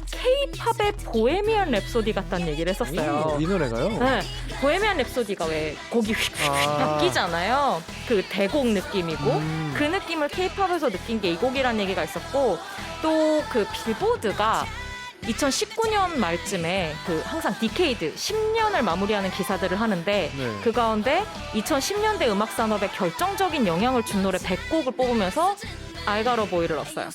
K-팝의 보헤미안 랩소디 같다는 얘기를 했었어요. 이 노래가요? 네, 보헤미안 랩소디가 왜 곡이 바뀌잖아요. 그 대곡 느낌이고 그 느낌을 K-팝에서 느낀 게 이 곡이라는 얘기가 있었고 또 그 빌보드가 2019년 말쯤에 그 항상 디케이드 10년을 마무리하는 기사들을 하는데 그 가운데 2010년대 음악 산업에 결정적인 영향을 준 노래 100곡을 뽑으면서 아이가러 보이를 넣었어요.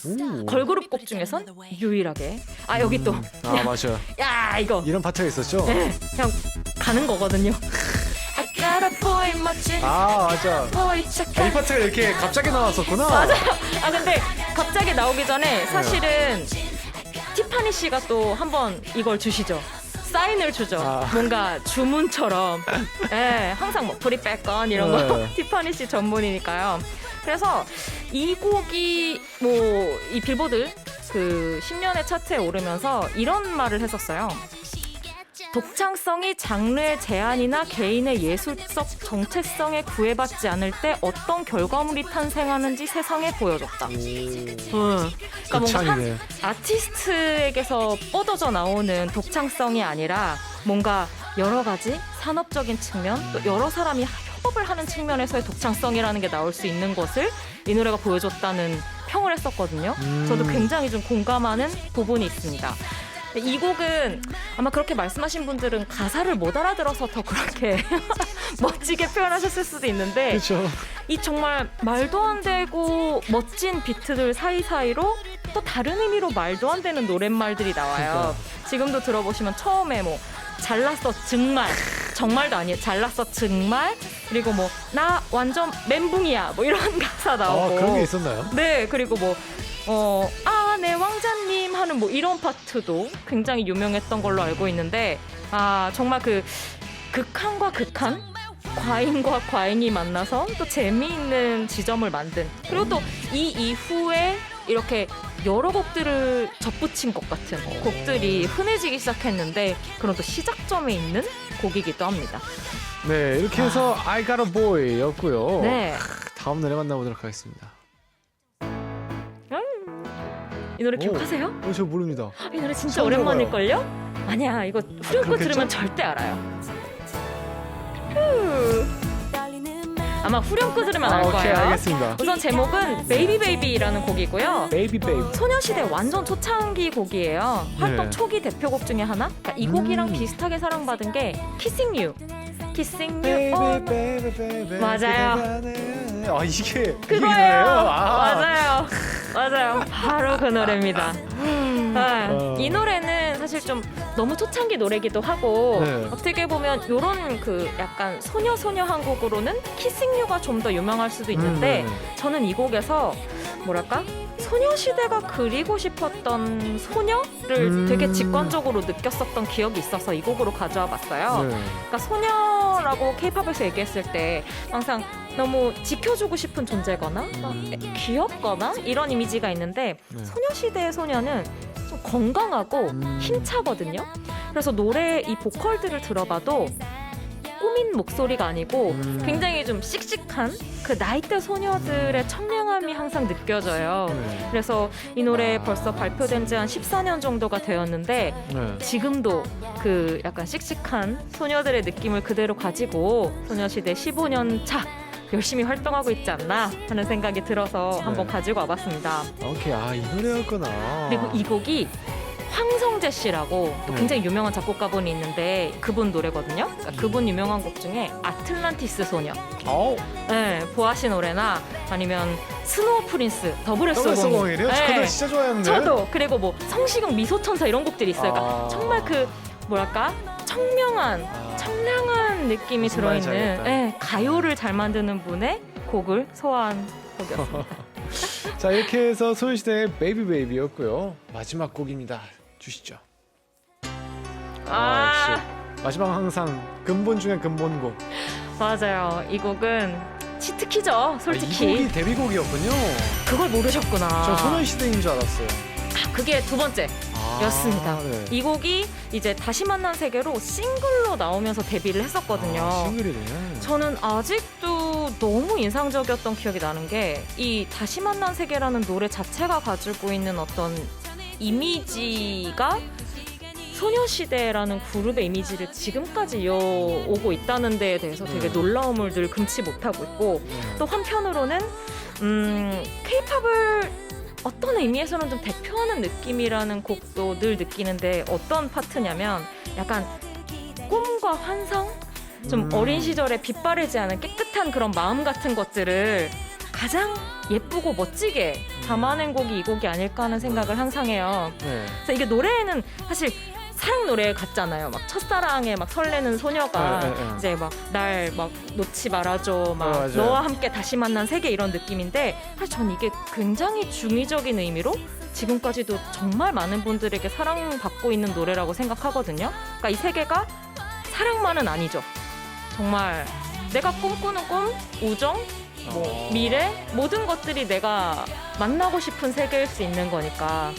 걸그룹 곡 중에선 유일하게. 여기 또. 맞아요. 야 이거. 이런 파트가 있었죠? 네, 그냥 가는 거거든요. I gotta boy 멋진. 맞아. boy 착한. 이 파트가 이렇게 갑자기 나왔었구나. 맞아요. 근데 갑자기 나오기 전에 사실은 티파니 씨가 또 한번 이걸 주시죠. 사인을 주죠. 뭔가 주문처럼. 네, 항상 뭐 프리백건 이런 거 티파니 씨 전문이니까요. 그래서 이 곡이 뭐 이 빌보드 그 10년의 차트에 오르면서 이런 말을 했었어요. 독창성이 장르의 제한이나 개인의 예술적 정체성에 구애받지 않을 때 어떤 결과물이 탄생하는지 세상에 보여줬다. 그러니까 뭔가 한 아티스트에게서 뻗어져 나오는 독창성이 아니라 뭔가 여러 가지 산업적인 측면 또 여러 사람이 협업을 하는 측면에서의 독창성이라는 게 나올 수 있는 것을 이 노래가 보여줬다는 평을 했었거든요. 저도 굉장히 좀 공감하는 부분이 있습니다. 이 곡은 아마 그렇게 말씀하신 분들은 가사를 못 알아들어서 더 그렇게 멋지게 표현하셨을 수도 있는데 그렇죠. 이 정말 말도 안 되고 멋진 비트들 사이사이로 또 다른 의미로 말도 안 되는 노랫말들이 나와요. 지금도 들어보시면 처음에 뭐 잘났어 정말도 아니에요. 잘났어 정말 그리고 뭐 나 완전 멘붕이야 뭐 이런 가사 나오고 그런 게 있었나요? 네 그리고 뭐 네 왕자님 하는 뭐 이런 파트도 굉장히 유명했던 걸로 알고 있는데 정말 그 극한과 극한 과잉과 과잉이 만나서 또 재미있는 지점을 만든, 그리고 또 이 이후에 이렇게 여러 곡들을 접붙인 것 같은 곡들이 흔해지기 시작했는데, 그런 또 시작점에 있는 곡이기도 합니다. 네, 이렇게 해서 I Got a Boy였고요. 네. 다음 노래 만나보도록 하겠습니다. 이 노래 오. 기억하세요? 저 모릅니다. 이 노래 진짜 처음 오랜만일걸요? 아니야, 이거 후렴구 그렇겠죠? 들으면 절대 알아요. 후. 아마 후렴구 들으면 알 오케이, 거예요. 알겠습니다. 우선 제목은 베이비 베이비라는 곡이고요. 베이비 베이비. 소녀시대 완전 초창기 곡이에요. 활동 네. 초기 대표곡 중에 하나. 그러니까 이 곡이랑 비슷하게 사랑받은 게 Kissing You. Kissing You. 베이비 베이비 베이비. 맞아요. 아, 이게 그거예요. 노래예요? 아. 맞아요. 맞아요. 바로 그 노래입니다. 네. 이 노래는 사실 좀 너무 초창기 노래기도 하고, 네. 어떻게 보면 이런 그 약간 소녀한 곡으로는 Kissing You가 좀 더 유명할 수도 있는데, 저는 이 곡에서 뭐랄까? 소녀시대가 그리고 싶었던 소녀를 되게 직관적으로 느꼈었던 기억이 있어서 이 곡으로 가져와 봤어요. 네. 그러니까 소녀라고 K-팝에서 얘기했을 때 항상 너무 지켜주고 싶은 존재거나 막 귀엽거나 이런 이미지가 있는데, 네. 소녀시대의 소녀는 좀 건강하고 힘차거든요. 그래서 노래 이 보컬들을 들어봐도 꾸민 목소리가 아니고 굉장히 좀 씩씩한 그 나이대 소녀들의 청량함이 항상 느껴져요. 네. 그래서 이 노래 벌써 발표된 지 한 14년 정도가 되었는데, 네. 지금도 그 약간 씩씩한 소녀들의 느낌을 그대로 가지고 소녀시대 15년 차 열심히 활동하고 있지 않나 하는 생각이 들어서 한번 가지고 와봤습니다. 오케이, 이 노래였구나. 그리고 이 곡이 황성재 씨라고 또 네. 굉장히 유명한 작곡가분이 있는데 그분 노래거든요. 그러니까 그분 유명한 곡 중에 아틀란티스 소녀, 네, 보아 씨 노래나 아니면 스노우 프린스, 더블S01이요? 네. 저 노래 진짜 좋아하는데. 저도. 그리고 뭐 성시경 미소천사 이런 곡들이 있어요. 그러니까 정말 그 뭐랄까 청량한 느낌이 무슨 말인지 들어있는, 알겠다. 네, 가요를 잘 만드는 분의 곡을 소화한 곡이었습니다. 자, 이렇게 해서 소녀시대의 베이비 베이비였고요. 마지막 곡입니다. 주시죠. 역시 마지막 항상 근본 중에 근본곡. 맞아요. 이 곡은 치트키죠, 솔직히. 이 곡이 데뷔곡이었군요. 그걸 모르셨구나. 저 소녀시대인 줄 알았어요. 그게 두 번째. 였습니다. 네. 이 곡이 이제 다시 만난 세계로 싱글로 나오면서 데뷔를 했었거든요. 싱글이네. 저는 아직도 너무 인상적이었던 기억이 나는 게, 이 다시 만난 세계라는 노래 자체가 가지고 있는 어떤 이미지가 소녀시대라는 그룹의 이미지를 지금까지 이어오고 있다는 데에 대해서 되게 놀라움을 늘 금치 못하고 있고, 또 한편으로는 K-팝을 어떤 의미에서는 좀 대표하는 느낌이라는 곡도 늘 느끼는데, 어떤 파트냐면 약간 꿈과 환상? 좀 어린 시절에 빛바래지 않은 깨끗한 그런 마음 같은 것들을 가장 예쁘고 멋지게 담아낸 곡이 이 곡이 아닐까 하는 생각을 항상 해요. 네. 그래서 이게 노래는 사실 사랑 노래 같잖아요. 막 첫사랑에 막 설레는 소녀가 이제 막 날 막 놓지 말아줘, 막 맞아요. 너와 함께 다시 만난 세계 이런 느낌인데, 사실 전 이게 굉장히 중의적인 의미로 지금까지도 정말 많은 분들에게 사랑받고 있는 노래라고 생각하거든요. 그러니까 이 세계가 사랑만은 아니죠. 정말 내가 꿈꾸는 꿈, 우정, 뭐 미래, 모든 것들이 내가 만나고 싶은 세계일 수 있는 거니까,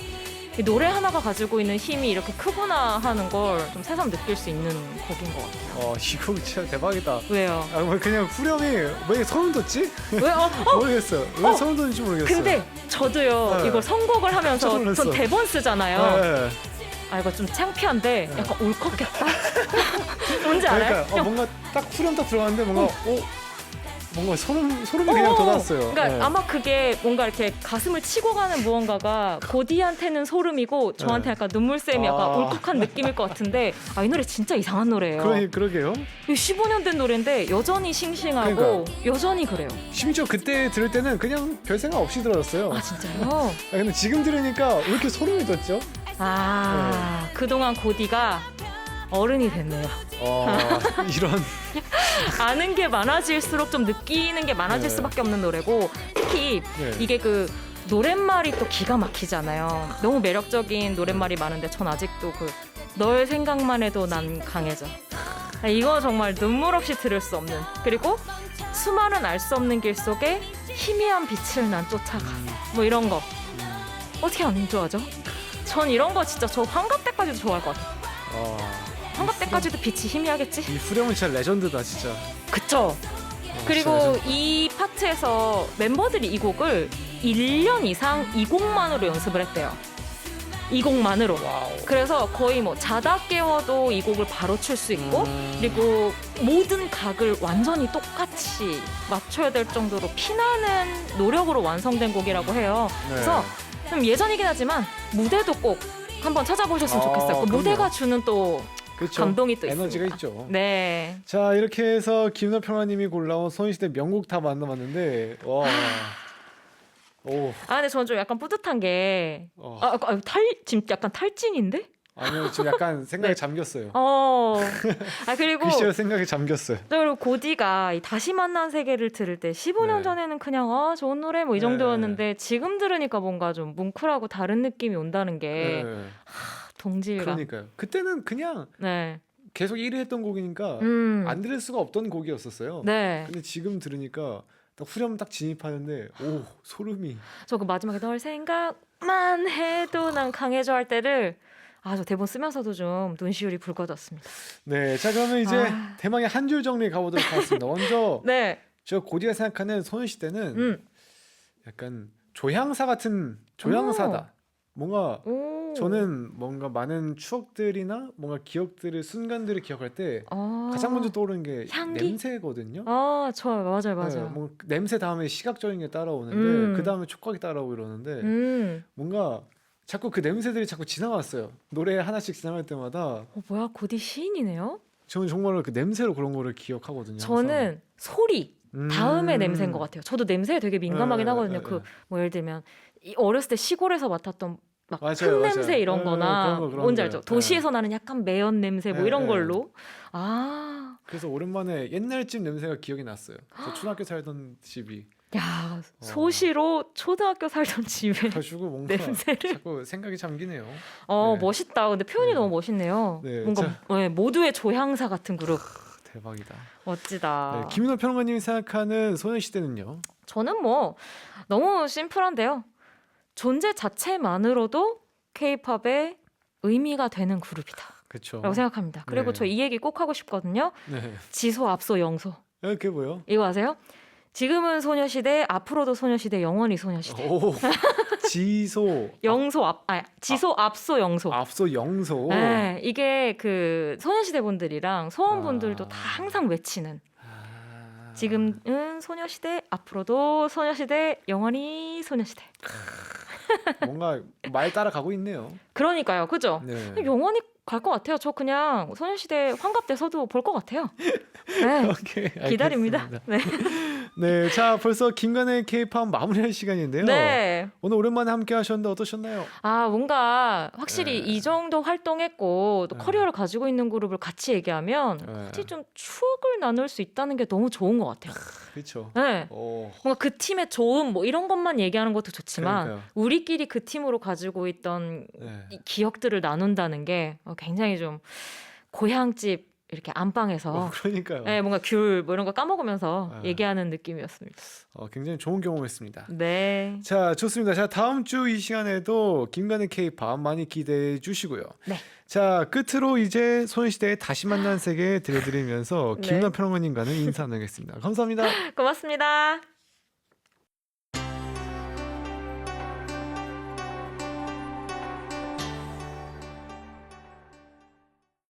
이 노래 하나가 가지고 있는 힘이 이렇게 크구나 하는 걸 좀 새삼 느낄 수 있는 곡인 것 같아요. 이 곡 진짜 대박이다. 왜요? 뭐 그냥 후렴이 왜 소름 돋지? 왜요? 모르겠어요. 왜 소름 돋는지 모르겠어요. 근데 저도요, 네. 이걸 선곡을 하면서 깜짝 놀랐어. 전 대본 쓰잖아요. 네. 이거 좀 창피한데 약간 울컥했다. 뭔지 알아요? 그러니까 뭔가 딱 후렴 딱 들어갔는데 뭔가 소름이 그냥 돋았어요. 그러니까 네. 아마 그게 뭔가 이렇게 가슴을 치고 가는 무언가가 고디한테는 소름이고 저한테 약간 눈물샘이 약간 울컥한 느낌일 것 같은데, 이 노래 진짜 이상한 노래예요. 그러게요. 15년 된 노래인데 여전히 싱싱하고 여전히 그래요. 심지어 그때 들을 때는 그냥 별 생각 없이 들었어요. 진짜요? 근데 지금 들으니까 왜 이렇게 소름이 돋죠? 그동안 고디가 어른이 됐네요. 이런. 아는 게 많아질수록 좀 느끼는 게 많아질 수밖에 없는 노래고, 특히 이게 그 노랫말이 또 기가 막히잖아요. 너무 매력적인 노랫말이 많은데 전 아직도 널 생각만 해도 난 강해져. 이거 정말 눈물 없이 들을 수 없는, 그리고 수많은 알 수 없는 길 속에 희미한 빛을 난 쫓아가, 뭐 이런 거 어떻게 안 좋아하죠? 전 이런 거 진짜 저 환갑 때까지도 좋아할 것 같아요. 환갑 때까지도 빛이 희미하겠지? 이 후렴은 진짜 레전드다 진짜. 그쵸? 그리고 이 파트에서 멤버들이 이 곡을 1년 이상 이 곡만으로 연습을 했대요. 이 곡만으로. 그래서 거의 뭐 자다 깨워도 이 곡을 바로 출 수 있고, 그리고 모든 각을 완전히 똑같이 맞춰야 될 정도로 피나는 노력으로 완성된 곡이라고 해요. 그래서 좀 예전이긴 하지만 무대도 꼭 한번 찾아보셨으면 좋겠어요. 그 무대가 주는 또 그쵸? 감동이 또 에너지가 있습니다. 있죠. 네. 자 이렇게 해서 김너 평화님이 골라온 소녀시대 명곡 다 만나봤는데 와. 오. 근데 저는 좀 약간 뿌듯한 게 지금 약간 탈진인데? 아니요 지금 약간 생각에 네. 잠겼어요. 그리고 글쎄요 생각에 잠겼어요. 그리고 고디가 이 다시 만난 세계를 들을 때 15년 네. 전에는 그냥 좋은 노래 뭐 이 정도였는데 지금 들으니까 뭔가 좀 뭉클하고 다른 느낌이 온다는 게 네. 동질감. 그러니까요. 그때는 그냥 네. 계속 1위 했던 곡이니까 안 들을 수가 없던 곡이었었어요. 네. 근데 지금 들으니까 딱 후렴 딱 진입하는데 오 소름이. 저 그 마지막에 널 생각만 해도 난 강해져 할 때를 저 대본 쓰면서도 좀 눈시울이 붉어졌습니다. 네, 자 그러면 이제 대망의 한 줄 정리 가보도록 하겠습니다. 먼저 네. 저 고디가 생각하는 소녀시대는 약간 조향사 같은 조향사다. 뭔가 저는 뭔가 많은 추억들이나 뭔가 기억들을 순간들을 기억할 때 가장 먼저 떠오르는 게 향기? 냄새거든요. 좋아요. 맞아요. 네, 뭐 냄새 다음에 시각적인 게 따라오는데 그 다음에 촉각이 따라오고 이러는데 뭔가 자꾸 그 냄새들이 자꾸 지나갔어요. 노래 하나씩 지나갈 때마다 뭐야, 고디 시인이네요. 저는 정말로 그 냄새로 그런 거를 기억하거든요. 저는 소리 다음에 냄새인 것 같아요. 저도 냄새에 되게 민감하긴 네, 하거든요. 네, 뭐 예를 들면 어렸을 때 시골에서 맡았던 막 맞아요, 흙냄새 맞아요. 이런 거나 그런 뭔지 거요. 알죠? 도시에서 나는 약간 매연 냄새 뭐 네, 이런 네. 걸로. 그래서 오랜만에 옛날 집 냄새가 기억이 났어요. 저 초등학교 살던 집이. 야, 소시로 초등학교 살던 집에 가지고 뭔가 냄새를. 자꾸 생각이 잠기네요. 네. 멋있다. 근데 표현이 너무 멋있네요. 네, 뭔가 모두의 조향사 같은 그룹. 대박이다. 멋지다. 네, 김윤호 평론가님이 생각하는 소녀시대는요? 저는 뭐 너무 심플한데요. 존재 자체만으로도 K-팝의 의미가 되는 그룹이다. 그렇죠. 라고 생각합니다. 그리고 네. 저 이 얘기 꼭 하고 싶거든요. 네. 지소, 앞소, 영소. 그게 뭐요? 이거 아세요? 지금은 소녀시대, 앞으로도 소녀시대, 영원히 소녀시대. 오, 지소, 지소, 앞소, 영소. 앞소, 영소. 네, 이게 그 소녀시대 분들이랑 소원분들도 다 항상 외치는. 지금은 소녀시대, 앞으로도 소녀시대, 영원히 소녀시대. 뭔가 말 따라가고 있네요. 그러니까요, 그죠? 네. 영원히 갈 것 같아요. 저 그냥 소녀시대 환갑 돼서도 볼 것 같아요. 네, 오케이, 기다립니다. 알겠습니다. 네. 네, 자 벌써 김간의 K-팝 마무리할 시간인데요. 네. 오늘 오랜만에 함께 하셨는데 어떠셨나요? 뭔가 확실히 네. 이 정도 활동했고 또 커리어를 가지고 있는 그룹을 같이 얘기하면 같이 좀 추억을 나눌 수 있다는 게 너무 좋은 것 같아요. 그렇죠. 네. 오, 뭔가 그 팀의 좋음 뭐 이런 것만 얘기하는 것도 좋지만 그러니까요. 우리끼리 그 팀으로 가지고 있던 네. 이 기억들을 나눈다는 게 굉장히 좀 고향집 이렇게 안방에서 그러니까요. 네, 뭔가 귤 뭐 이런 거 까먹으면서 네. 얘기하는 느낌이었습니다. 굉장히 좋은 경험했습니다. 네. 자, 좋습니다. 자, 다음 주 이 시간에도 김간의 K-팝 많이 기대해 주시고요. 네. 자, 끝으로 이제 소녀시대의 다시 만난 세계 들려드리면서 네. 김남 평론가님과는 인사 나누겠습니다. 감사합니다. 고맙습니다.